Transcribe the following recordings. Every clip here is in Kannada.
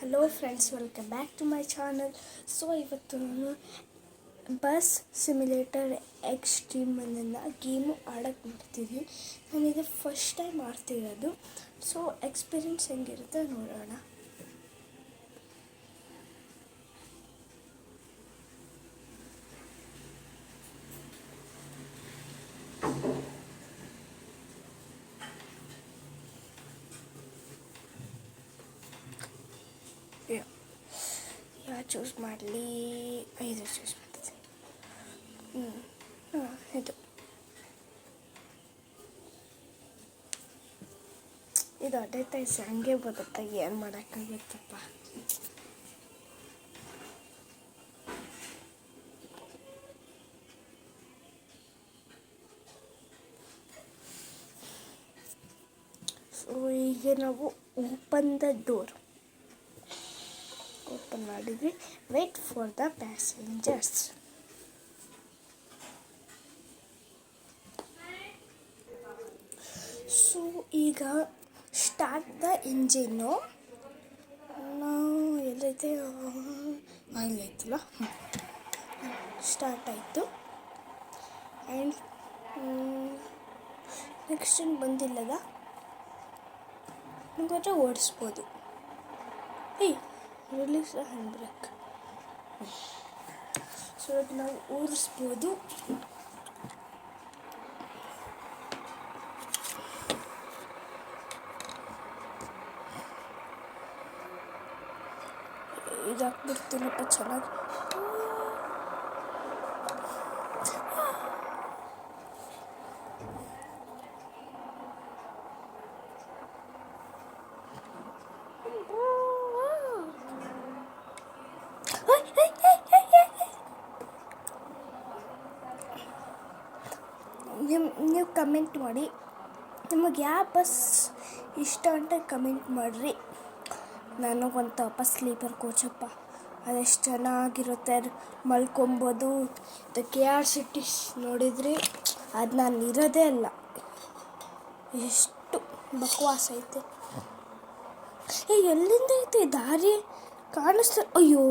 Hello friends, welcome back to my channel. So ಇವತ್ತು ನಾನು ಬಸ್ ಸಿಮ್ಯುಲೇಟರ್ ಎಕ್ಸ್ಟ್ರೀಮ್ ಅನ್ನನ್ನು ಗೇಮು ಆಡೋಕ್ಕೆ ಮಾಡ್ತಿದ್ದೀನಿ. ನಾನಿದು ಫಸ್ಟ್ ಟೈಮ್ ಮಾಡ್ತಿರೋದು. ಸೊ ಎಕ್ಸ್ಪೀರಿಯನ್ಸ್ ಹೆಂಗಿರುತ್ತೆ ನೋಡೋಣ. ಯಾವ ಚೂಸ್ ಮಾಡಲಿ? ಇದು ಚೂಸ್ ಮಾಡ್ತೀನಿ. ಇದು ಅಡ್ವರ್ಟೈಸ್ ಹಂಗೆ ಬರುತ್ತೆ, ಏನು ಮಾಡೋಕ್ಕಾಗುತ್ತಪ್ಪ. ಸೊ ಈಗ ನಾವು ಓಪನ್ ದ ಡೋರ್ ಓಪನ್ ಮಾಡಿದ್ವಿ. Wait for the passengers. So ಈಗ ಸ್ಟಾರ್ಟ್ ದ ಇಂಜಿನ್ನು. ನಾವು ಎಲ್ಲೈತೆ ಇಲ್ಲೈತಲ್ಲ, ಸ್ಟಾರ್ಟ್ ಆಯಿತು. ಆ್ಯಂಡ್ ನೆಕ್ಸ್ಟ್ ಏನು ಬಂದಿಲ್ಲದ, ನಮಗೆ ಓಡಿಸ್ಬೋದು. Release handbrake. ಸೊ ನಾವು ಓಡಿಸ್ಬೋದು. ಇದಾಕ್ಬಿಡ್ತೀನಪ್ಪ ಚೆನ್ನಾಗಿ. ನೀವು ಕಮೆಂಟ್ ಮಾಡಿ, ನಿಮಗೆ ಯಾವ ಬಸ್ ಇಷ್ಟ ಅಂತ ಕಮೆಂಟ್ ಮಾಡಿರಿ. ನನಗೊಂದು ತಪ್ಪ ಸ್ಲೀಪರ್ ಕೋಚಪ್ಪ, ಅದೆಷ್ಟು ಚೆನ್ನಾಗಿರುತ್ತೆ, ಮಲ್ಕೊಬೋದು. KRCTC ನೋಡಿದ್ರಿ, ಅದು ನಾನು ಇರೋದೇ ಅಲ್ಲ, ಎಷ್ಟು ಬಕ್ವಾಸ್ ಐತೆ. ಎಲ್ಲಿಂದ ಐತೆ ದಾರಿ ಕಾಣಿಸ್ತಾ? ಅಯ್ಯೋ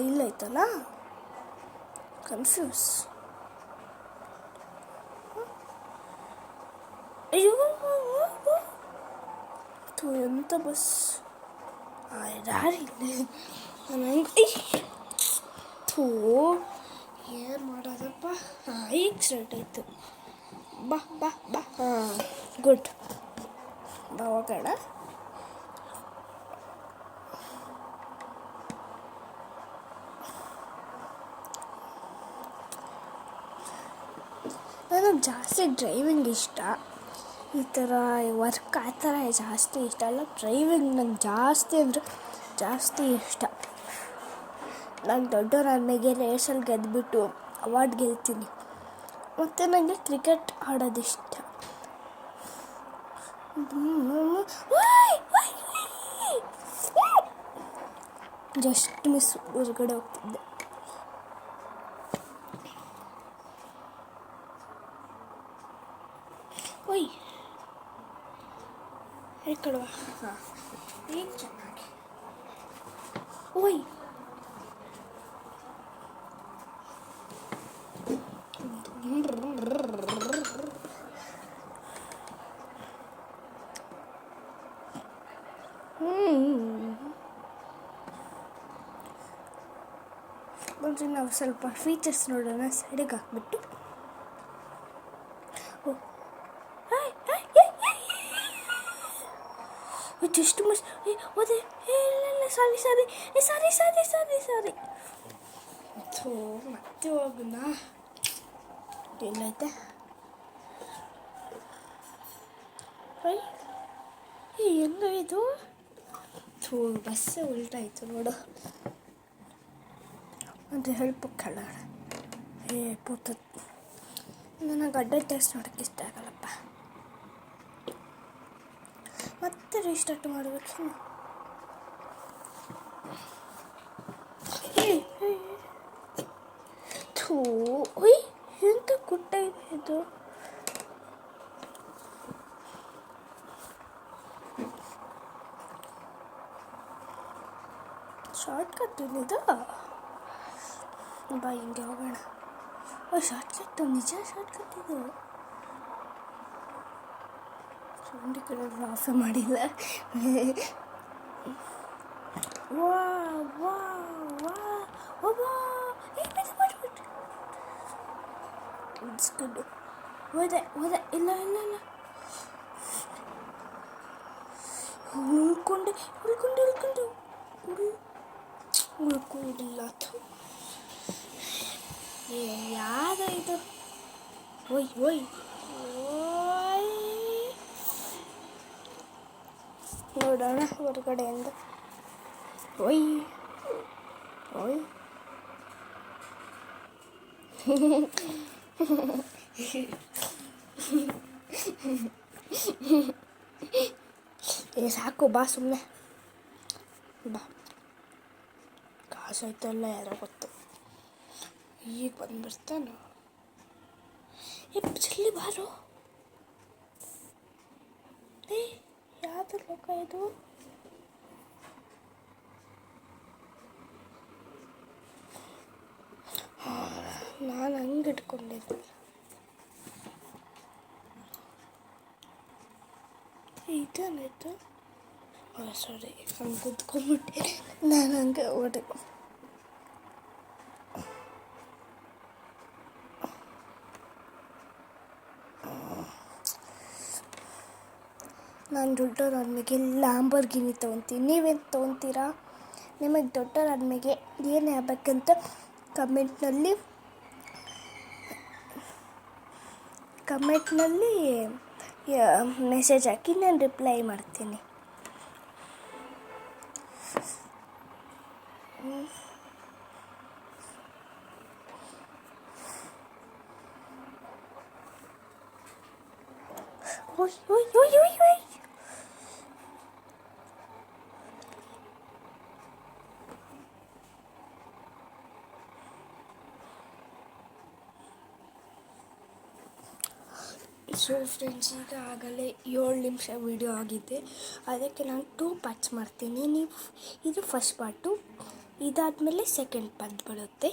ಇಲ್ಲೈತಲ್ಲ, ಕನ್ಫ್ಯೂಸ್. ಅಯ್ಯೋ ಎಂಥ ಬಸ್ ದಾರಿ ನನಗೆ. ಏನು ಮಾಡೋದಪ್ಪ. ಈಗ ಸ್ಟಾರ್ಟ್ ಆಯಿತು. ಬಾ ಬಾ ಬಾ. ಗುಡ್. ಬಾ ಹೋಗೋಣ. ನನಗೆ ಜಾಸ್ತಿ ಡ್ರೈವಿಂಗ್ ಇಷ್ಟ. ಈ ಥರ ವರ್ಕ್ ಆ ಥರ ಜಾಸ್ತಿ ಇಷ್ಟ ಅಲ್ಲ, ಡ್ರೈವಿಂಗ್ ನಂಗೆ ಜಾಸ್ತಿ ಅಂದರೆ ಜಾಸ್ತಿ ಇಷ್ಟ. ನಾನು ದೊಡ್ಡವರಾದ್ಮೇಲೆ ರೇಸಲ್ಲಿ ಗೆದ್ದುಬಿಟ್ಟು ಅವಾರ್ಡ್ ಗೆಲ್ತೀನಿ. ಮತ್ತು ನನಗೆ ಕ್ರಿಕೆಟ್ ಆಡೋದಿಷ್ಟ. ಜಸ್ಟ್ ಮಿಸ್ ಹೊರಗಡೆ ಹೋಗ್ತಿದ್ದೆ. ಈ ಕಡುವ. ಈಗ ಚೆನ್ನಾಗಿ. ಬಂದರೆ ನಾವು ಸ್ವಲ್ಪ ಫೀಚರ್ಸ್ ನೋಡೋಣ. ಸೈಡಿಗೆ ಹಾಕ್ಬಿಟ್ಟು ಜಸ್ಟ್ ಮಿಸ್. ಓದೆ ಸಾರಿ. ಮತ್ತೆ ಹೋಗೋಣ. ಎಲ್ಲೈತೆ? ಎಲ್ಲ ಇದು ಬಸ್ಸೇ ಉಲ್ಟಾಯಿತು ನೋಡು. ಅದು ಹೆಲ್ಪ್ ಕೆಳಗಡೆ ಪೂತ. ನನಗೆ ಅಡ್ವರ್ಟೈಸ್ ನೋಡೋಕ್ಕೆ ಇಷ್ಟ ಆಗಲ್ಲಪ್ಪ. ಮತ್ತೆ ರೀಸ್ಟಾರ್ಟ್ ಮಾಡಬೇಕು. ಥೂ, ಕುಟ್ಟೆ ಇದು ಶಾರ್ಟ್ ಕಟ್ ಇದು ಬಾ ಹಿಂಗೆ ಹೋಗೋಣ. ಶಾರ್ಟ್ ಕಟ್ಟು ನಿಜ ಶಾರ್ಟ್ ಕಟ್ ಇದು. ಸೌಂಡ್ ಕಡೆ ಆಫೇ ಮಾಡಿಲ್ಲ. ವಾ ವಾ ವಾ ವಾ ಇಟ್ಸ್ ಗುಡ್. ಹೋದೆ ಇಲ್ಲ ಇಲ್ಲ ಇಲ್ಲ ಉಳ್ಕೊಂಡಿಲ್ಲ ಯಾವ್ದು ಇದು. ಓಯ್ ನೋಡೋಣ ಹೊರಗಡೆಯಿಂದ. ಓಯ್ ಸಾಕು ಬಾ ಸುಮ್ಮನೆ ಬಾ. ಕಾಸು ಆಯ್ತಲ್ಲ ಯಾರೋ ಗೊತ್ತು. ಈಗ ಬಂದ್ಬಿಡ್ತಾನು. ಜಲ್ದಿ ಬಾರೋ. ಯಾವ್ದು ಲೋಕ ಇದು? ನಾನು ಹಂಗೆ ಇಟ್ಕೊಂಡಿದ್ದೆ. ಇದೇನಾಯ್ತು? ಸಾರಿ, ಹಂಗೆ ಕುತ್ಕೊಂಡ್ಬಿಟ್ಟೆ. ನಾನು ಹಂಗೆ ಓಡೆ. ನಾನು ದೊಡ್ಡವರಾದ್ಮೇಲೆ ಲ್ಯಾಂಬರ್ಗಿನಿ ತೊಗೊತೀನಿ. ನೀವೇನು ತೊಗೊತೀರಾ? ನಿಮಗೆ ದೊಡ್ಡವರಾದ್ಮೇಲೆ ಏನೇ ಆಗ್ಬೇಕಂತ ಕಮೆಂಟ್ನಲ್ಲಿ ಮೆಸೇಜ್ ಹಾಕಿ ನಾನು ರಿಪ್ಲೈ ಮಾಡ್ತೀನಿ. ಓಯ್ ಸೊ ಫ್ರೆಂಡ್ಸ್, ಈಗ ಆಗಲೇ 7 ನಿಮಿಷ ವಿಡಿಯೋ ಆಗಿದೆ. ಅದಕ್ಕೆ ನಾನು 2 ಪಾರ್ಟ್ಸ್ ಮಾಡ್ತೀನಿ. ನೀವು ಇದು ಫಸ್ಟ್ ಪಾರ್ಟು, ಇದಾದಮೇಲೆ ಸೆಕೆಂಡ್ ಪಾರ್ಟ್ ಬರುತ್ತೆ.